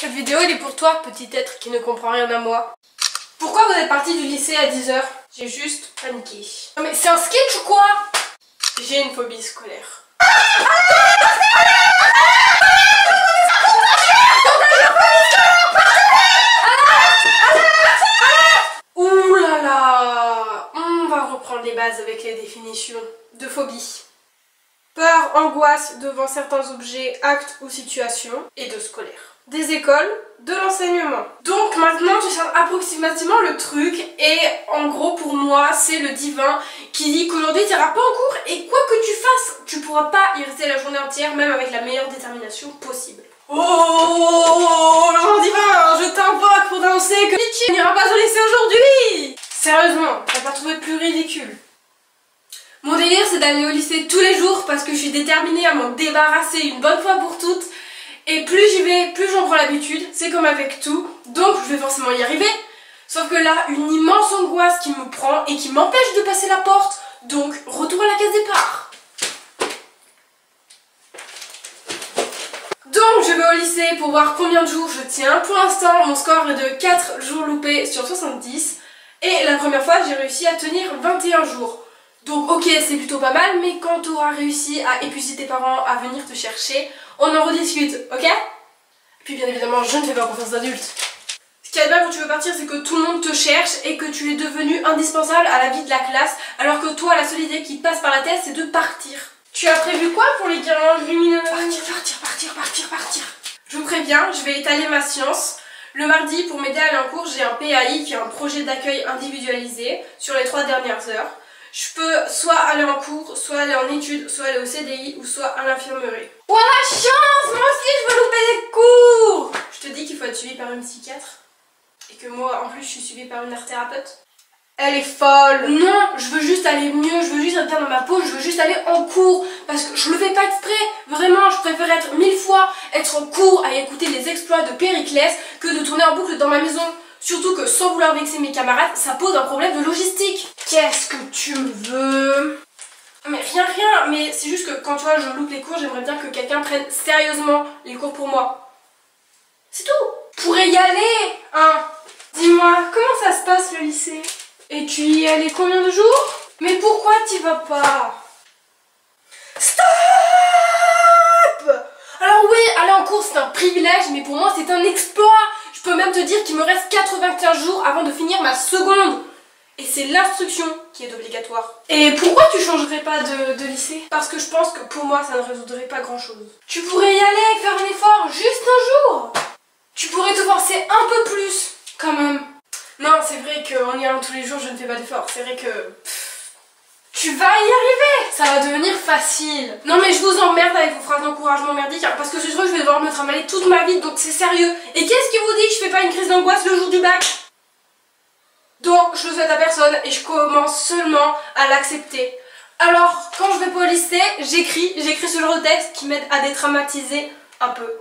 Cette vidéo elle est pour toi, petit être qui ne comprend rien à moi. Pourquoi vous êtes parti du lycée à 10 h? J'ai juste paniqué. Non mais c'est un sketch ou quoi? J'ai une phobie scolaire. Ouh là là, on va reprendre les bases avec les définitions de phobie. Peur, angoisse devant certains objets, actes ou situations, et de scolaire. Des écoles, de l'enseignement. Donc maintenant tu sais approximativement le truc, et en gros pour moi c'est le divin qui dit qu'aujourd'hui tu n'iras pas en cours et quoi que tu fasses, tu pourras pas y rester la journée entière même avec la meilleure détermination possible. Oh, le divin, je t'invoque pour annoncer que Litchi n'ira pas au lycée aujourd'hui. Sérieusement, t'as pas trouvé plus ridicule? Mon délire c'est d'aller au lycée tous les jours parce que je suis déterminée à m'en débarrasser une bonne fois pour toutes. Et plus j'y vais, plus j'en prends l'habitude, c'est comme avec tout, donc je vais forcément y arriver. Sauf que là, une immense angoisse qui me prend et qui m'empêche de passer la porte, donc retour à la case départ. Donc je vais au lycée pour voir combien de jours je tiens. Pour l'instant, mon score est de 4 jours loupés sur 70. Et la première fois, j'ai réussi à tenir 21 jours. Donc ok, c'est plutôt pas mal, mais quand tu auras réussi à épuiser tes parents à venir te chercher, on en rediscute, ok? Et puis bien évidemment, je ne fais pas confiance d'adulte. Ce qui est bien quand tu veux partir, c'est que tout le monde te cherche et que tu es devenu indispensable à la vie de la classe, alors que toi, la seule idée qui passe par la tête, c'est de partir. Tu as prévu quoi pour les guirlandes lumineuses? Partir. Je vous préviens, je vais étaler ma science. Le mardi, pour m'aider à aller en cours, j'ai un PAI qui est un projet d'accueil individualisé sur les 3 dernières heures. Je peux soit aller en cours, soit aller en études, soit aller au CDI ou soit à l'infirmerie. Oh la chance! Moi aussi je veux louper des cours! Je te dis qu'il faut être suivi par une psychiatre. Et que moi en plus je suis suivie par une art thérapeute. Elle est folle! Non, je veux juste aller mieux, je veux juste être bien dans ma peau, je veux juste aller en cours. Parce que je le fais pas exprès. Vraiment, je préfère être 1000 fois être en cours à écouter les exploits de Périclès que de tourner en boucle dans ma maison. Surtout que sans vouloir vexer mes camarades, ça pose un problème de logistique. Qu'est-ce que tu me veux? Mais rien, mais c'est juste que quand tu vois je loupe les cours, j'aimerais bien que quelqu'un prenne sérieusement les cours pour moi. C'est tout. Pourrais y aller, hein? Dis-moi, comment ça se passe le lycée? Et tu y es allé combien de jours? Mais pourquoi t'y vas pas? Stop! Alors oui, aller en cours c'est un privilège, mais pour moi c'est un exploit. Je peux même te dire qu'il me reste 95 jours avant de finir ma seconde. Et c'est l'instruction qui est obligatoire. Et pourquoi tu changerais pas de lycée? Parce que je pense que pour moi ça ne résoudrait pas grand chose. Tu pourrais y aller, faire un effort, juste un jour. Tu pourrais te forcer un peu plus, quand même. Non, c'est vrai qu'en y allant tous les jours je ne fais pas d'effort. C'est vrai que... tu vas y arriver! Ça va devenir facile. Non mais je vous emmerde avec vos phrases d'encouragement merdiques, hein, parce que ce truc je vais devoir me trimballer toute ma vie, donc c'est sérieux. Et qu'est-ce qui vous dit que je fais pas une crise d'angoisse le jour du bac? Donc je le souhaite à personne et je commence seulement à l'accepter. Alors quand je vais pas au lycée, j'écris ce genre de texte qui m'aide à détraumatiser un peu.